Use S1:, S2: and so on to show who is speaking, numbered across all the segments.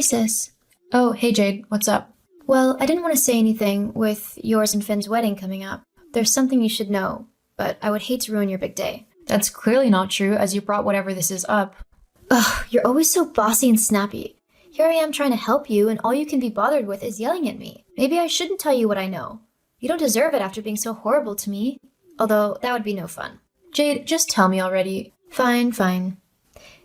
S1: Hey, sis.
S2: Oh, hey Jade, what's up?
S1: Well, I didn't want to say anything with yours and Finn's wedding coming up. There's something you should know, but I would hate to ruin your big day.
S2: That's clearly not true, as you brought whatever this is up.
S1: Ugh, you're always so bossy and snappy. Here I am trying to help you, and all you can be bothered with is yelling at me. Maybe I shouldn't tell you what I know. You don't deserve it after being so horrible to me. Although, that would be no fun.
S2: Jade, just tell me already.
S1: Fine, fine.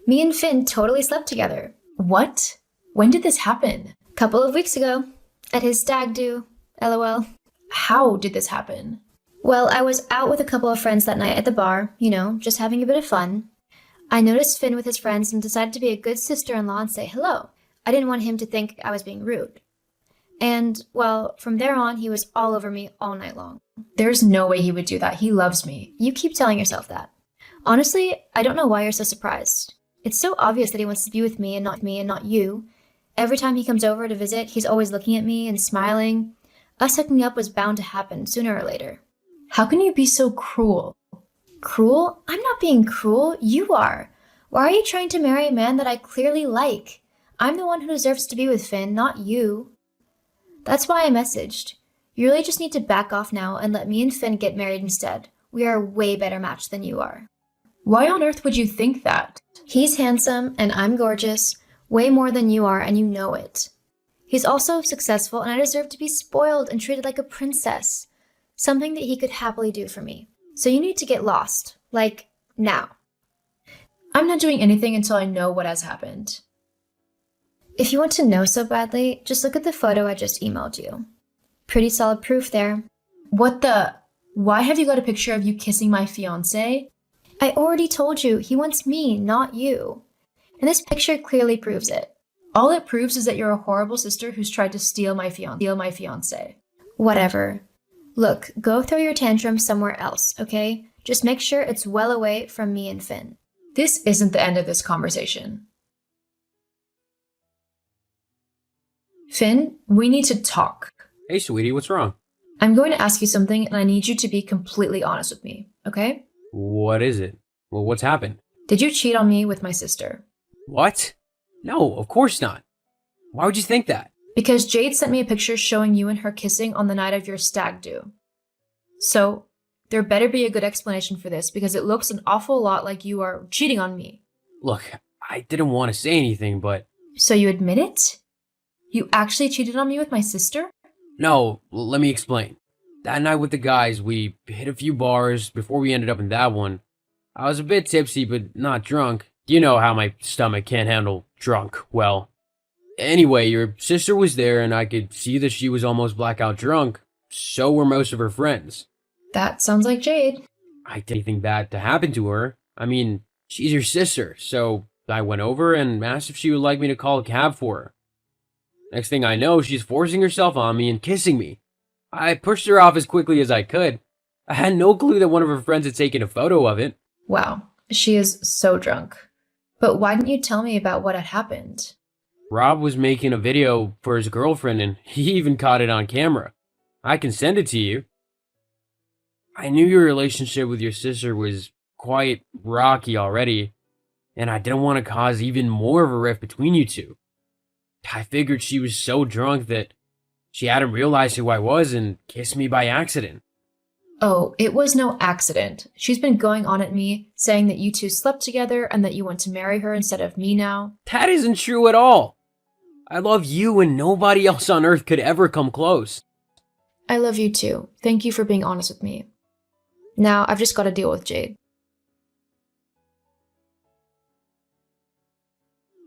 S1: Me and Finn totally slept together.
S2: What? When did this happen?
S1: Couple of weeks ago. At his stag do. LOL.
S2: How did this happen?
S1: Well, I was out with a couple of friends that night at the bar, just having a bit of fun. I noticed Finn with his friends and decided to be a good sister-in-law and say hello. I didn't want him to think I was being rude. And, well, from there on, he was all over me all night long.
S2: There's no way he would do that. He loves me.
S1: You keep telling yourself that. Honestly, I don't know why you're so surprised. It's so obvious that he wants to be with me and not you. Every time he comes over to visit, he's always looking at me and smiling. Us hooking up was bound to happen sooner or later.
S2: How can you be so cruel?
S1: Cruel? I'm not being cruel. You are. Why are you trying to marry a man that I clearly like? I'm the one who deserves to be with Finn, not you. That's why I messaged. You really just need to back off now and let me and Finn get married instead. We are a way better match than you are.
S2: Why on earth would you think that?
S1: He's handsome and I'm gorgeous. Way more than you are, and you know it. He's also successful, and I deserve to be spoiled and treated like a princess. Something that he could happily do for me. So you need to get lost. Like, now.
S2: I'm not doing anything until I know what has happened.
S1: If you want to know so badly, just look at the photo I just emailed you. Pretty solid proof there.
S2: What the? Why have you got a picture of you kissing my fiancé?
S1: I already told you, he wants me, not you. And this picture clearly proves it.
S2: All it proves is that you're a horrible sister who's tried to steal my fiancé.
S1: Whatever. Look, go throw your tantrum somewhere else, okay? Just make sure it's well away from me and Finn.
S2: This isn't the end of this conversation. Finn, we need to talk.
S3: Hey, sweetie, what's wrong?
S2: I'm going to ask you something, and I need you to be completely honest with me, okay?
S3: What is it? Well, what's happened?
S2: Did you cheat on me with my sister?
S3: What? No, of course not. Why would you think that?
S2: Because Jade sent me a picture showing you and her kissing on the night of your stag do. So, there better be a good explanation for this, because it looks an awful lot like you are cheating on me.
S3: Look, I didn't want to say anything, but...
S2: So you admit it? You actually cheated on me with my sister?
S3: No, let me explain. That night with the guys, we hit a few bars before we ended up in that one. I was a bit tipsy, but not drunk. You know how my stomach can't handle drunk well. Anyway, your sister was there, and I could see that she was almost blackout drunk. So were most of her friends.
S2: That sounds like Jade.
S3: I didn't anything bad to happen to her. I mean, she's your sister, so I went over and asked if she would like me to call a cab for her. Next thing I know, she's forcing herself on me and kissing me. I pushed her off as quickly as I could. I had no clue that one of her friends had taken a photo of it.
S2: Wow, she is so drunk. But why didn't you tell me about what had happened?
S3: Rob was making a video for his girlfriend, and he even caught it on camera. I can send it to you. I knew your relationship with your sister was quite rocky already, and I didn't want to cause even more of a rift between you two. I figured she was so drunk that she hadn't realized who I was and kissed me by accident.
S2: Oh, it was no accident. She's been going on at me, saying that you two slept together and that you want to marry her instead of me now.
S3: That isn't true at all. I love you and nobody else on earth could ever come close.
S2: I love you too. Thank you for being honest with me. Now, I've just got to deal with Jade.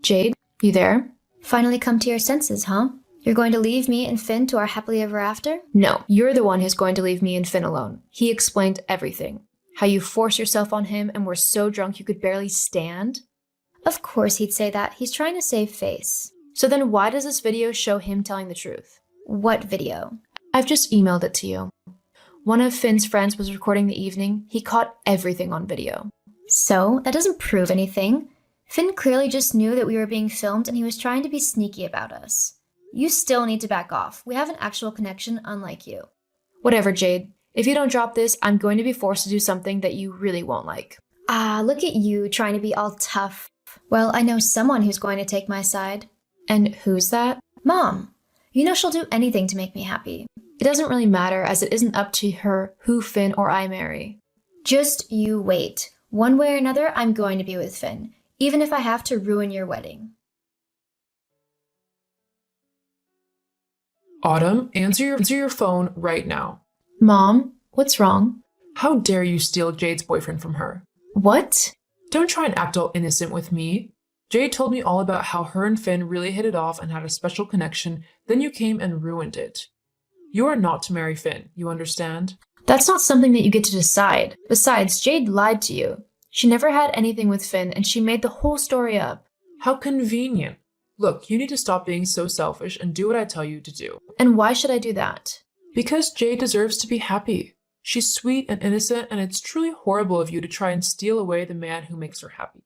S2: Jade, you there?
S1: Finally come to your senses, huh? You're going to leave me and Finn to our happily ever after?
S2: No, you're the one who's going to leave me and Finn alone. He explained everything. How you forced yourself on him and were so drunk you could barely stand.
S1: Of course he'd say that. He's trying to save face.
S2: So then why does this video show him telling the truth?
S1: What video?
S2: I've just emailed it to you. One of Finn's friends was recording the evening. He caught everything on video.
S1: So, that doesn't prove anything. Finn clearly just knew that we were being filmed and he was trying to be sneaky about us. You still need to back off. We have an actual connection, unlike you.
S2: Whatever, Jade. If you don't drop this, I'm going to be forced to do something that you really won't like.
S1: Ah, look at you trying to be all tough. Well, I know someone who's going to take my side.
S2: And who's that?
S1: Mom. You know she'll do anything to make me happy.
S2: It doesn't really matter, as it isn't up to her who Finn or I marry.
S1: Just you wait. One way or another, I'm going to be with Finn, even if I have to ruin your wedding.
S4: Autumn, answer your phone right now.
S2: Mom, what's wrong?
S4: How dare you steal Jade's boyfriend from her?
S2: What?
S4: Don't try and act all innocent with me. Jade told me all about how her and Finn really hit it off and had a special connection, then you came and ruined it. You are not to marry Finn, you understand?
S2: That's not something that you get to decide. Besides, Jade lied to you. She never had anything with Finn, and she made the whole story up.
S4: How convenient. Look, you need to stop being so selfish and do what I tell you to do.
S2: And why should I do that?
S4: Because Jade deserves to be happy. She's sweet and innocent, and it's truly horrible of you to try and steal away the man who makes her happy.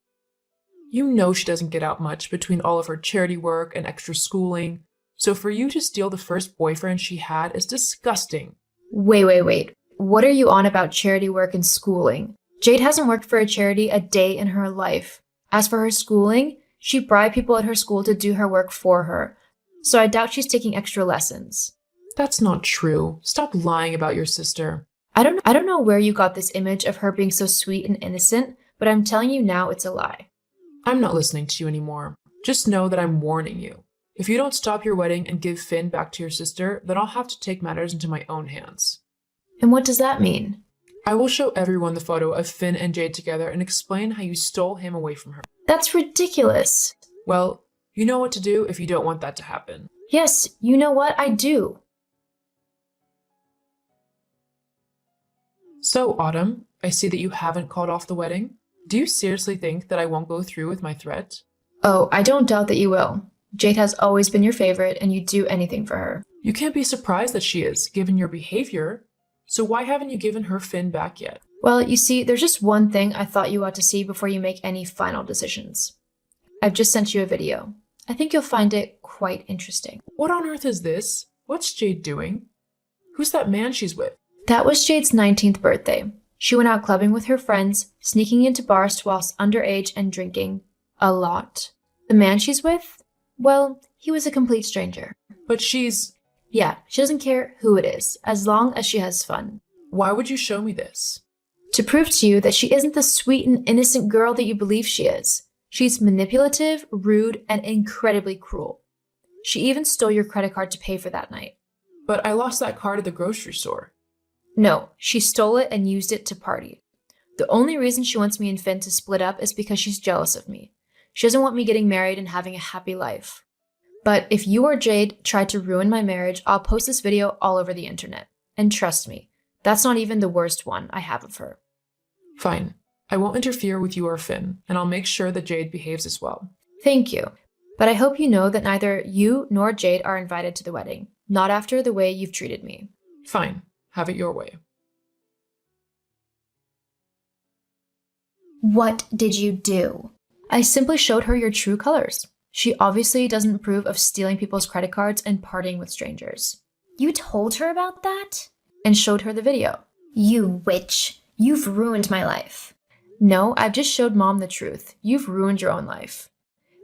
S4: You know she doesn't get out much between all of her charity work and extra schooling, so for you to steal the first boyfriend she had is disgusting.
S2: Wait. What are you on about charity work and schooling? Jade hasn't worked for a charity a day in her life. As for her schooling, she bribed people at her school to do her work for her, so I doubt she's taking extra lessons.
S4: That's not true. Stop lying about your sister.
S2: I don't know where you got this image of her being so sweet and innocent, but I'm telling you now it's a lie.
S4: I'm not listening to you anymore. Just know that I'm warning you. If you don't stop your wedding and give Finn back to your sister, then I'll have to take matters into my own hands.
S2: And what does that mean?
S4: I will show everyone the photo of Finn and Jade together and explain how you stole him away from her.
S2: That's ridiculous.
S4: Well, you know what to do if you don't want that to happen.
S2: Yes, you know what? I do.
S4: So, Autumn, I see that you haven't called off the wedding. Do you seriously think that I won't go through with my threat?
S2: Oh, I don't doubt that you will. Jade has always been your favorite, and you'd do anything for her.
S4: You can't be surprised that she is, given your behavior. So why haven't you given her Finn back yet?
S2: Well, you see, there's just one thing I thought you ought to see before you make any final decisions. I've just sent you a video. I think you'll find it quite interesting.
S4: What on earth is this? What's Jade doing? Who's that man she's with?
S2: That was Jade's 19th birthday. She went out clubbing with her friends, sneaking into bars whilst underage and drinking a lot. The man she's with? Well, he was a complete stranger.
S4: But she's...
S2: Yeah, she doesn't care who it is, as long as she has fun.
S4: Why would you show me this?
S2: To prove to you that she isn't the sweet and innocent girl that you believe she is. She's manipulative, rude, and incredibly cruel. She even stole your credit card to pay for that night.
S4: But I lost that card at the grocery store.
S2: No, she stole it and used it to party. The only reason she wants me and Finn to split up is because she's jealous of me. She doesn't want me getting married and having a happy life. But if you or Jade try to ruin my marriage, I'll post this video all over the internet. And trust me, that's not even the worst one I have of her.
S4: Fine. I won't interfere with you or Finn, and I'll make sure that Jade behaves as well.
S2: Thank you. But I hope you know that neither you nor Jade are invited to the wedding. Not after the way you've treated me.
S4: Fine. Have it your way.
S1: What did you do?
S2: I simply showed her your true colors. She obviously doesn't approve of stealing people's credit cards and partying with strangers.
S1: You told her about that?
S2: And showed her the video.
S1: You witch. You've ruined my life.
S2: No, I've just showed Mom the truth. You've ruined your own life.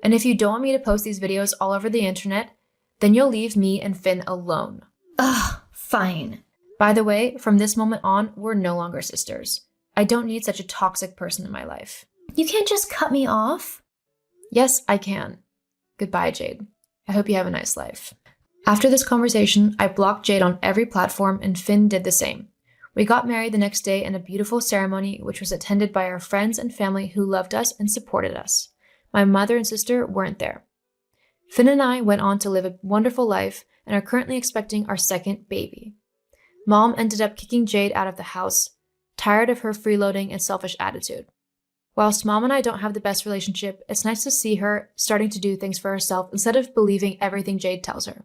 S2: And if you don't want me to post these videos all over the internet, then you'll leave me and Finn alone.
S1: Ugh, fine.
S2: By the way, from this moment on, we're no longer sisters. I don't need such a toxic person in my life.
S1: You can't just cut me off.
S2: Yes, I can. Goodbye, Jade. I hope you have a nice life. After this conversation, I blocked Jade on every platform and Finn did the same. We got married the next day in a beautiful ceremony which was attended by our friends and family who loved us and supported us. My mother and sister weren't there. Finn and I went on to live a wonderful life and are currently expecting our second baby. Mom ended up kicking Jade out of the house, tired of her freeloading and selfish attitude. Whilst Mom and I don't have the best relationship, it's nice to see her starting to do things for herself instead of believing everything Jade tells her.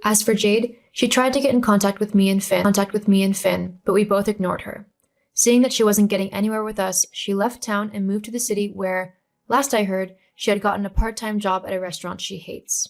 S2: As for Jade, she tried to get in contact with me and Finn, but we both ignored her. Seeing that she wasn't getting anywhere with us, she left town and moved to the city where, last I heard, she had gotten a part-time job at a restaurant she hates.